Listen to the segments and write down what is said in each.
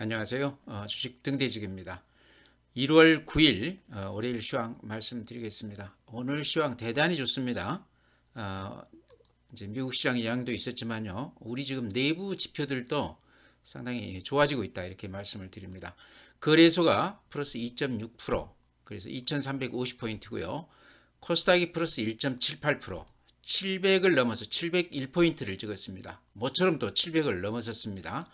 안녕하세요. 주식 등대직입니다. 1월 9일 월요일 시황 말씀드리겠습니다. 오늘 시황 대단히 좋습니다. 이제 미국 시장 영향도 있었지만요. 우리 지금 내부 지표들도 상당히 좋아지고 있다 이렇게 말씀을 드립니다. 거래소가 플러스 2.6%, 그래서 2350포인트고요. 코스닥이 플러스 1.78%, 700을 넘어서 701포인트를 찍었습니다. 모처럼 또 700을 넘어섰습니다.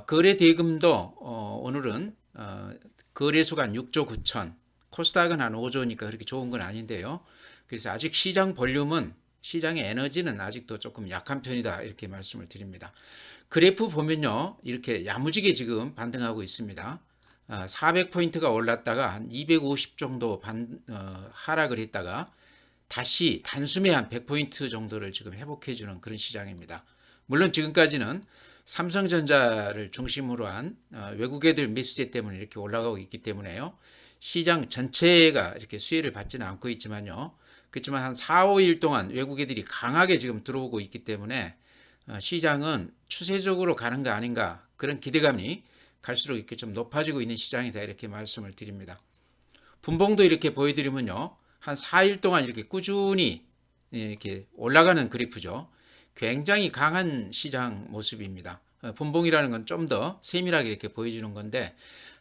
거래 대금도 오늘은 거래소가 한 6조 9천, 코스닥은 한 5조니까 그렇게 좋은 건 아닌데요. 그래서 아직 시장 볼륨은, 시장의 에너지는 아직도 조금 약한 편이다 이렇게 말씀을 드립니다. 그래프 보면요, 이렇게 야무지게 지금 반등하고 있습니다. 400포인트가 올랐다가 한 250 정도 하락을 했다가 다시 단숨에 한 100포인트 정도를 지금 회복해주는 그런 시장입니다. 물론 지금까지는 삼성전자를 중심으로 한 외국 애들 매수세 때문에 이렇게 올라가고 있기 때문에요. 시장 전체가 이렇게 수혜를 받지는 않고 있지만요. 그렇지만 한 4, 5일 동안 외국 애들이 강하게 지금 들어오고 있기 때문에 시장은 추세적으로 가는 거 아닌가, 그런 기대감이 갈수록 이렇게 좀 높아지고 있는 시장이다 이렇게 말씀을 드립니다. 분봉도 이렇게 보여드리면요, 한 4일 동안 이렇게 꾸준히 이렇게 올라가는 그래프죠. 굉장히 강한 시장 모습입니다. 분봉이라는 건 좀 더 세밀하게 이렇게 보여주는 건데,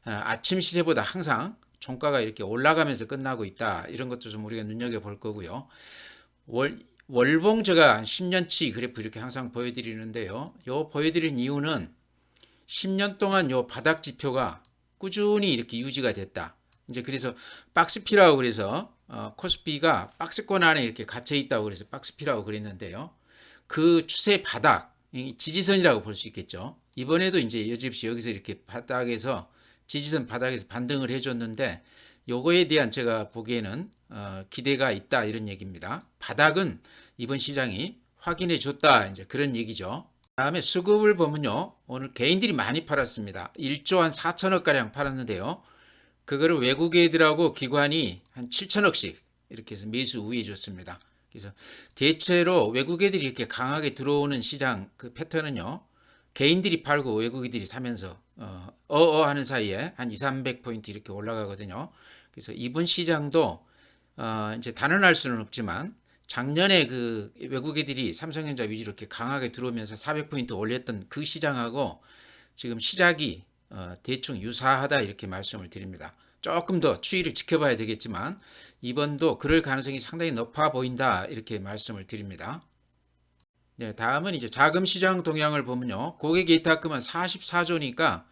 아침 시세보다 항상 종가가 이렇게 올라가면서 끝나고 있다, 이런 것도 좀 우리가 눈여겨볼 거고요. 월봉 제가 한 10년치 그래프 이렇게 항상 보여드리는데요. 요 보여드리는 이유는 10년 동안 요 바닥 지표가 꾸준히 이렇게 유지가 됐다. 이제 그래서 박스피라고 그래서 코스피가 박스권 안에 이렇게 갇혀 있다고 그래서 박스피라고 그랬는데요. 그 추세 바닥, 지지선이라고 볼 수 있겠죠. 이번에도 이제 여지없이 여기서 이렇게 바닥에서, 지지선 바닥에서 반등을 해줬는데, 요거에 대한 제가 보기에는 기대가 있다 이런 얘기입니다. 바닥은 이번 시장이 확인해 줬다, 이제 그런 얘기죠. 다음에 수급을 보면요, 오늘 개인들이 많이 팔았습니다. 1조 한 4천억 가량 팔았는데요. 그거를 외국 애들하고 기관이 한 7천억씩 이렇게 해서 매수 우위해 줬습니다. 그래서 대체로 외국 애들이 이렇게 강하게 들어오는 시장 그 패턴은요, 개인들이 팔고 외국 애들이 사면서 하는 사이에 한 2, 300포인트 이렇게 올라가거든요. 그래서 이번 시장도 이제 단언할 수는 없지만 작년에 그 외국 애들이 삼성전자 위주로 이렇게 강하게 들어오면서 400포인트 올렸던 그 시장하고 지금 시작이 대충 유사하다 이렇게 말씀을 드립니다. 조금 더 추이를 지켜봐야 되겠지만 이번도 그럴 가능성이 상당히 높아 보인다 이렇게 말씀을 드립니다. 네, 다음은 이제 자금 시장 동향을 보면요, 고객 예탁금은 44조니까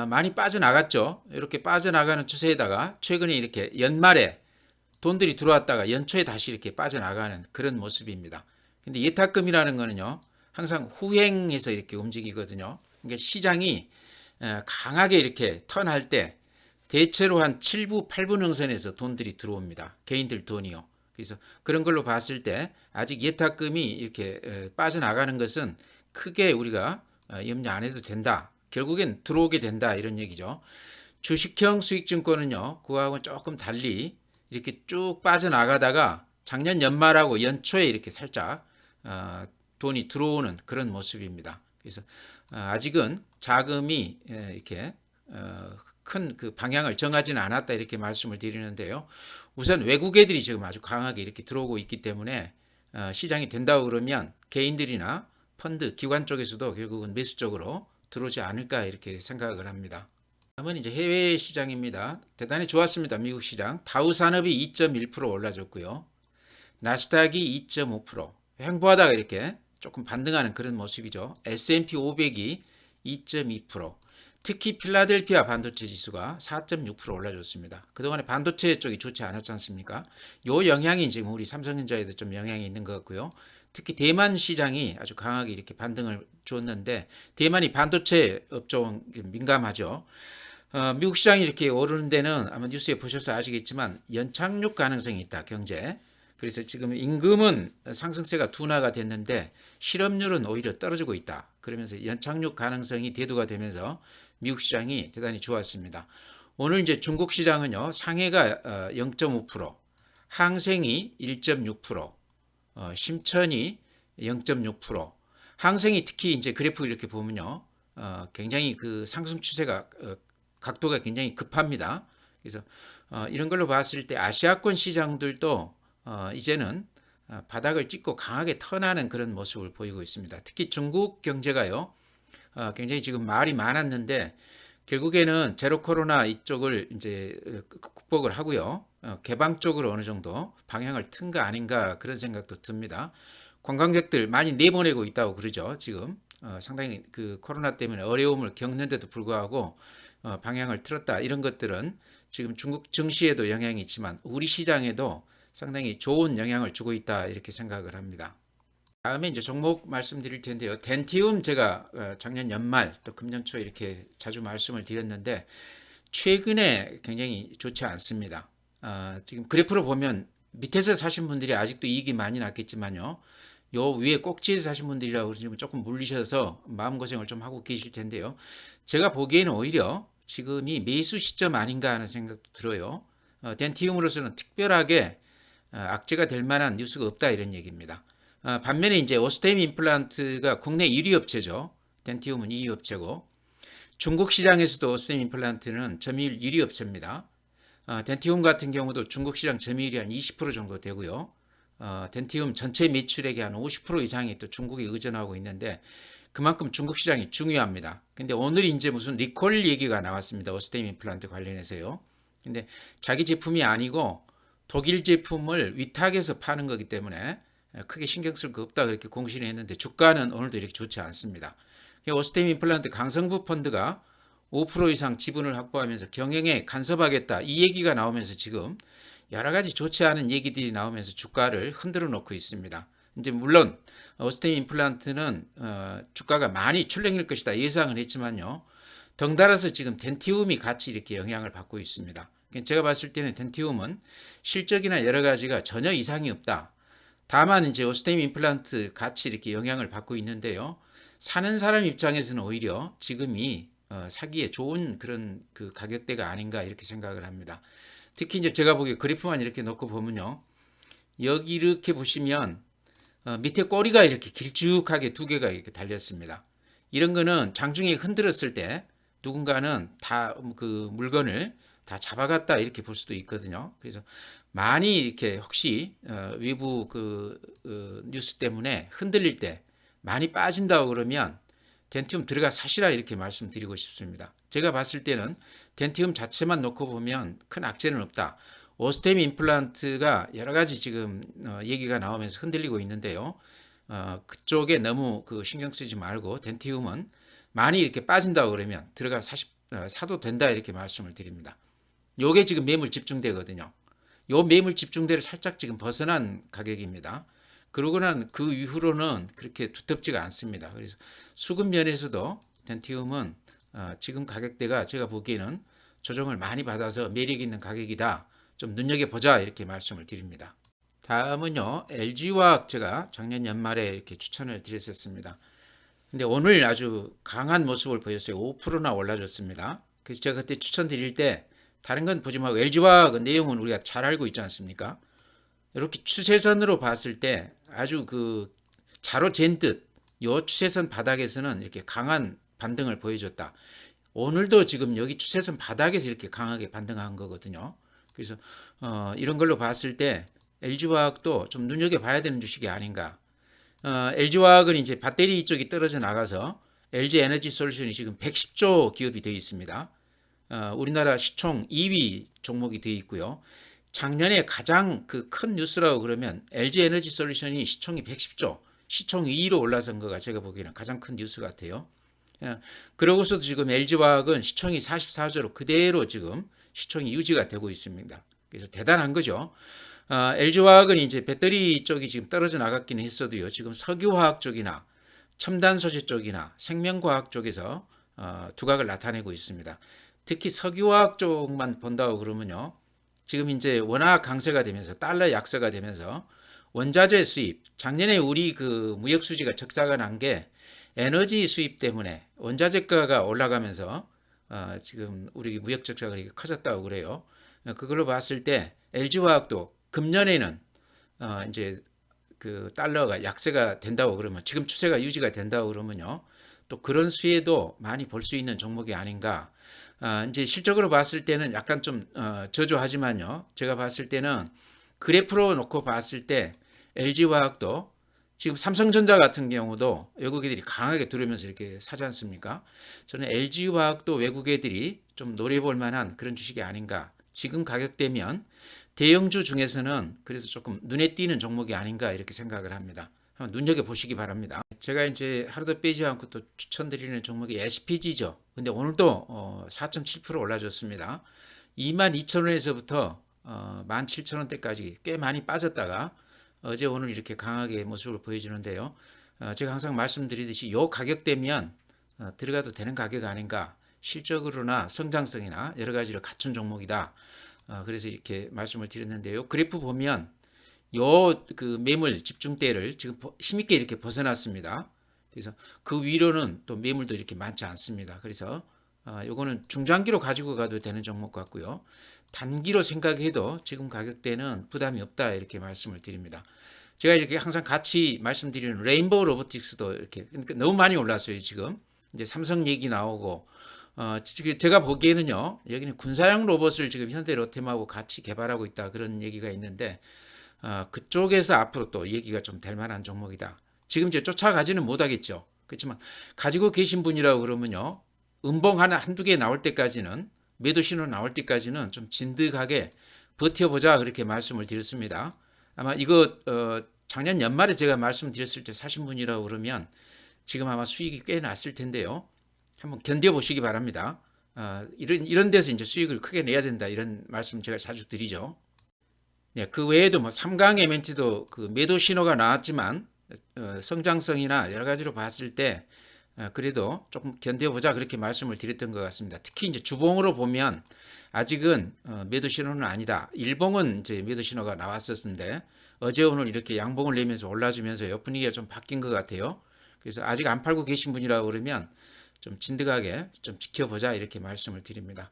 많이 빠져나갔죠. 이렇게 빠져나가는 추세에다가 최근에 이렇게 연말에 돈들이 들어왔다가 연초에 다시 이렇게 빠져나가는 그런 모습입니다. 근데 예탁금이라는 거는요, 항상 후행해서 이렇게 움직이거든요. 그러니까 시장이 강하게 이렇게 턴할 때 대체로 한 7부, 8부 능선에서 돈들이 들어옵니다. 개인들 돈이요. 그래서 그런 걸로 봤을 때 아직 예탁금이 이렇게 빠져나가는 것은 크게 우리가 염려 안 해도 된다. 결국엔 들어오게 된다 이런 얘기죠. 주식형 수익증권은요, 그거하고는 조금 달리 이렇게 쭉 빠져나가다가 작년 연말하고 연초에 이렇게 살짝 돈이 들어오는 그런 모습입니다. 그래서 아직은 자금이 이렇게 큰 그 방향을 정하지는 않았다 이렇게 말씀을 드리는데요. 우선 외국 애들이 지금 아주 강하게 이렇게 들어오고 있기 때문에 시장이 된다고 그러면 개인들이나 펀드, 기관 쪽에서도 결국은 매수 쪽으로 들어오지 않을까 이렇게 생각을 합니다. 다음은 이제 해외 시장입니다. 대단히 좋았습니다. 미국 시장. 다우 산업이 2.1% 올라줬고요. 나스닥이 2.5%. 횡보하다가 이렇게 조금 반등하는 그런 모습이죠. S&P 500이 2.2%. 특히 필라델피아 반도체 지수가 4.6% 올라줬습니다. 그동안에 반도체 쪽이 좋지 않았지 않습니까? 요 영향이 지금 우리 삼성전자에도 좀 영향이 있는 것 같고요. 특히 대만 시장이 아주 강하게 이렇게 반등을 줬는데, 대만이 반도체 업종 민감하죠. 미국 시장이 이렇게 오르는 데는 아마 뉴스에 보셔서 아시겠지만 연착륙 가능성이 있다, 경제. 그래서 지금 임금은 상승세가 둔화가 됐는데 실업률은 오히려 떨어지고 있다. 그러면서 연착륙 가능성이 대두가 되면서 미국 시장이 대단히 좋았습니다. 오늘 이제 중국 시장은요, 상해가 0.5%, 항생이 1.6%, 심천이 0.6%. 항생이 특히 이제 그래프 이렇게 보면요, 굉장히 그 상승 추세가 각도가 굉장히 급합니다. 그래서 이런 걸로 봤을 때 아시아권 시장들도 이제는 바닥을 찍고 강하게 턴하는 그런 모습을 보이고 있습니다. 특히 중국 경제가요, 굉장히 지금 말이 많았는데 결국에는 제로 코로나 이쪽을 이제 극복을 하고요, 개방 쪽으로 어느 정도 방향을 튼 거 아닌가 그런 생각도 듭니다. 관광객들 많이 내보내고 있다고 그러죠. 지금 상당히 그 코로나 때문에 어려움을 겪는데도 불구하고 방향을 틀었다, 이런 것들은 지금 중국 증시에도 영향이 있지만 우리 시장에도 상당히 좋은 영향을 주고 있다, 이렇게 생각을 합니다. 다음에 이제 종목 말씀드릴 텐데요. 덴티움 제가 작년 연말 또 금년 초에 이렇게 자주 말씀을 드렸는데 최근에 굉장히 좋지 않습니다. 지금 그래프로 보면 밑에서 사신 분들이 아직도 이익이 많이 났겠지만요, 요 위에 꼭지에서 사신 분들이라고 그러시면 조금 물리셔서 마음고생을 좀 하고 계실 텐데요. 제가 보기에는 오히려 지금이 매수 시점 아닌가 하는 생각도 들어요. 덴티움으로서는 특별하게 악재가 될 만한 뉴스가 없다, 이런 얘기입니다. 반면에 이제 오스템 임플란트가 국내 1위 업체죠. 덴티움은 2위 업체고, 중국 시장에서도 오스템 임플란트는 점유율 1위 업체입니다. 덴티움 같은 경우도 중국 시장 점유율이 한 20% 정도 되고요. 덴티움 전체 매출액의 한 50% 이상이 또 중국에 의존하고 있는데 그만큼 중국 시장이 중요합니다. 근데 오늘 이제 무슨 리콜 얘기가 나왔습니다. 오스템 임플란트 관련해서요. 근데 자기 제품이 아니고 독일 제품을 위탁해서 파는 거기 때문에 크게 신경 쓸 거 없다, 그렇게 공시를 했는데 주가는 오늘도 이렇게 좋지 않습니다. 오스템 임플란트 강성부 펀드가 5% 이상 지분을 확보하면서 경영에 간섭하겠다, 이 얘기가 나오면서 지금 여러 가지 좋지 않은 얘기들이 나오면서 주가를 흔들어 놓고 있습니다. 이제 물론 오스템 임플란트는 주가가 많이 출렁일 것이다 예상을 했지만요, 덩달아서 지금 덴티움이 같이 이렇게 영향을 받고 있습니다. 제가 봤을 때는 덴티움은 실적이나 여러 가지가 전혀 이상이 없다. 다만 이제 오스템 임플란트 같이 이렇게 영향을 받고 있는데요, 사는 사람 입장에서는 오히려 지금이 사기에 좋은 그런 그 가격대가 아닌가, 이렇게 생각을 합니다. 특히 이제 제가 보기에 그래프만 이렇게 놓고 보면요, 여기 이렇게 보시면 밑에 꼬리가 이렇게 길쭉하게 두 개가 이렇게 달렸습니다. 이런 거는 장중에 흔들었을 때 누군가는 다 그 물건을 다 잡아갔다, 이렇게 볼 수도 있거든요. 그래서 많이 이렇게 혹시 외부 그 뉴스 때문에 흔들릴 때 많이 빠진다고 그러면 덴티움 들어가 사시라, 이렇게 말씀드리고 싶습니다. 제가 봤을 때는 덴티움 자체만 놓고 보면 큰 악재는 없다. 오스템 임플란트가 여러 가지 지금 얘기가 나오면서 흔들리고 있는데요, 그쪽에 너무 그 신경 쓰지 말고 덴티움은 많이 이렇게 빠진다고 그러면 들어가 사도 된다, 이렇게 말씀을 드립니다. 요게 지금 매물 집중대거든요. 요 매물 집중대를 살짝 지금 벗어난 가격입니다. 그러고 난 그 이후로는 그렇게 두텁지가 않습니다. 그래서 수급 면에서도 덴티움은 지금 가격대가 제가 보기에는 조정을 많이 받아서 매력 있는 가격이다, 좀 눈여겨보자, 이렇게 말씀을 드립니다. 다음은요, LG화학 제가 작년 연말에 이렇게 추천을 드렸었습니다. 근데 오늘 아주 강한 모습을 보였어요. 5%나 올라줬습니다. 그래서 제가 그때 추천드릴 때 다른 건 보지 말고 LG화학 내용은 우리가 잘 알고 있지 않습니까? 이렇게 추세선으로 봤을 때 아주 그 자로 잰 듯 요 추세선 바닥에서는 이렇게 강한 반등을 보여줬다. 오늘도 지금 여기 추세선 바닥에서 이렇게 강하게 반등한 거거든요. 그래서 이런 걸로 봤을 때 LG화학도 좀 눈여겨봐야 되는 주식이 아닌가. LG화학은 이제 배터리 쪽이 떨어져 나가서 LG에너지솔루션이 지금 110조 기업이 되어 있습니다. 우리나라 시총 2위 종목이 되어 있고요. 작년에 가장 그 큰 뉴스라고 그러면 LG에너지솔루션이 시총이 110조, 시총 2위로 올라선 거가 제가 보기에는 가장 큰 뉴스 같아요. 그러고서도 지금 LG화학은 시총이 44조로 그대로 지금 시총이 유지가 되고 있습니다. 그래서 대단한 거죠. LG화학은 이제 배터리 쪽이 지금 떨어져 나갔기는 했어도요, 지금 석유화학 쪽이나 첨단 소재 쪽이나 생명과학 쪽에서 두각을 나타내고 있습니다. 특히 석유화학 쪽만 본다고 그러면요, 지금 이제 워낙 강세가 되면서 달러 약세가 되면서 원자재 수입, 작년에 우리 그 무역 수지가 적자가 난 게 에너지 수입 때문에 원자재가가 올라가면서 지금 우리 무역 적자가 이렇게 커졌다고 그래요. 그걸로 봤을 때 LG화학도 금년에는 이제 그 달러가 약세가 된다고 그러면, 지금 추세가 유지가 된다고 그러면요, 또 그런 수혜도 많이 볼 수 있는 종목이 아닌가. 이제 실적으로 봤을 때는 약간 좀 저조하지만요. 제가 봤을 때는 그래프로 놓고 봤을 때 LG화학도 지금 삼성전자 같은 경우도 외국 애들이 강하게 들어오면서 이렇게 사지 않습니까? 저는 LG화학도 외국 애들이 좀 노려볼 만한 그런 주식이 아닌가. 지금 가격대면 대형주 중에서는 그래도 조금 눈에 띄는 종목이 아닌가 이렇게 생각을 합니다. 한번 눈여겨보시기 바랍니다. 제가 이제 하루도 빼지 않고 또 추천드리는 종목이 SPG죠. 근데 오늘도 4.7% 올라줬습니다. 22,000원에서부터 17,000원대까지 꽤 많이 빠졌다가 어제 오늘 이렇게 강하게 모습을 보여주는데요. 제가 항상 말씀드리듯이 이 가격대면 들어가도 되는 가격 아닌가. 실적으로나 성장성이나 여러 가지를 갖춘 종목이다. 그래서 이렇게 말씀을 드렸는데요. 그래프 보면 요 그 매물 집중대를 지금 힘있게 이렇게 벗어났습니다. 그래서 그 위로는 또 매물도 이렇게 많지 않습니다. 그래서 요거는 중장기로 가지고 가도 되는 종목 같고요. 단기로 생각해도 지금 가격대는 부담이 없다 이렇게 말씀을 드립니다. 제가 이렇게 항상 같이 말씀드리는 레인보우 로보틱스도 이렇게 그러니까 너무 많이 올랐어요. 지금 이제 삼성 얘기 나오고 제가 보기에는요. 여기는 군사용 로봇을 지금 현대 로템하고 같이 개발하고 있다 그런 얘기가 있는데 그쪽에서 앞으로 또 얘기가 좀 될 만한 종목이다. 지금 이제 쫓아가지는 못하겠죠. 그렇지만 가지고 계신 분이라고 그러면요. 음봉 하나 한두 개 나올 때까지는 매도 신호 나올 때까지는 좀 진득하게 버텨보자 그렇게 말씀을 드렸습니다. 아마 이거 작년 연말에 제가 말씀드렸을 때 사신 분이라고 그러면 지금 아마 수익이 꽤 났을 텐데요. 한번 견뎌보시기 바랍니다. 이런 데서 이제 수익을 크게 내야 된다 이런 말씀 제가 자주 드리죠. 네, 그 외에도 뭐 삼강 MNT도 그 매도 신호가 나왔지만 성장성이나 여러 가지로 봤을 때 그래도 조금 견뎌보자 그렇게 말씀을 드렸던 것 같습니다. 특히 이제 주봉으로 보면 아직은 매도 신호는 아니다. 일봉은 이제 매도 신호가 나왔었는데 어제 오늘 이렇게 양봉을 내면서 올라주면서요 분위기가 좀 바뀐 것 같아요. 그래서 아직 안 팔고 계신 분이라고 그러면 좀 진득하게 좀 지켜보자 이렇게 말씀을 드립니다.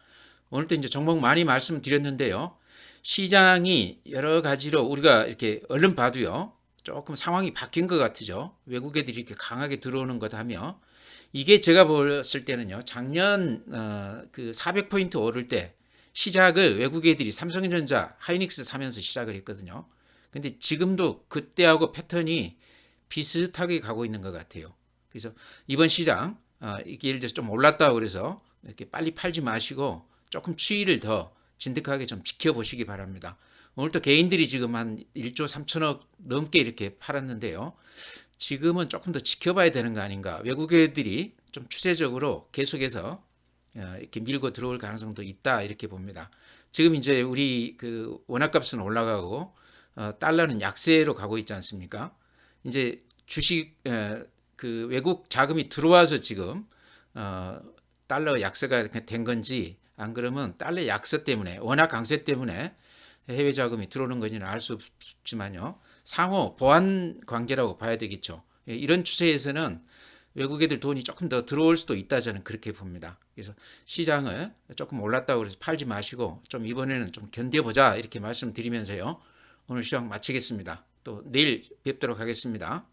오늘도 이제 종목 많이 말씀드렸는데요. 시장이 여러 가지로 우리가 이렇게 얼른 봐도요. 조금 상황이 바뀐 것 같죠. 외국 애들이 이렇게 강하게 들어오는 것 하며 이게 제가 봤을 때는요. 작년 그 400포인트 오를 때 시작을 외국 애들이 삼성전자, 하이닉스 사면서 시작을 했거든요. 근데 지금도 그때하고 패턴이 비슷하게 가고 있는 것 같아요. 그래서 이번 시장 이게 예를 들어서 좀 올랐다고 그래서 이렇게 빨리 팔지 마시고 조금 추이를 더 진득하게 좀 지켜보시기 바랍니다. 오늘도 개인들이 지금 한 1조 3천억 넘게 이렇게 팔았는데요. 지금은 조금 더 지켜봐야 되는 거 아닌가. 외국 애들이 좀 추세적으로 계속해서 이렇게 밀고 들어올 가능성도 있다 이렇게 봅니다. 지금 이제 우리 그 원화값은 올라가고 달러는 약세로 가고 있지 않습니까? 이제 주식 그 외국 자금이 들어와서 지금 달러 약세가 된 건지 안 그러면 달러 약세 때문에 원화 강세 때문에 해외 자금이 들어오는 건지는 알 수 없지만요. 상호 보완 관계라고 봐야 되겠죠. 이런 추세에서는 외국 애들 돈이 조금 더 들어올 수도 있다 저는 그렇게 봅니다. 그래서 시장을 조금 올랐다고 해서 팔지 마시고 좀 이번에는 좀 견뎌보자 이렇게 말씀드리면서요. 오늘 시황 마치겠습니다. 또 내일 뵙도록 하겠습니다.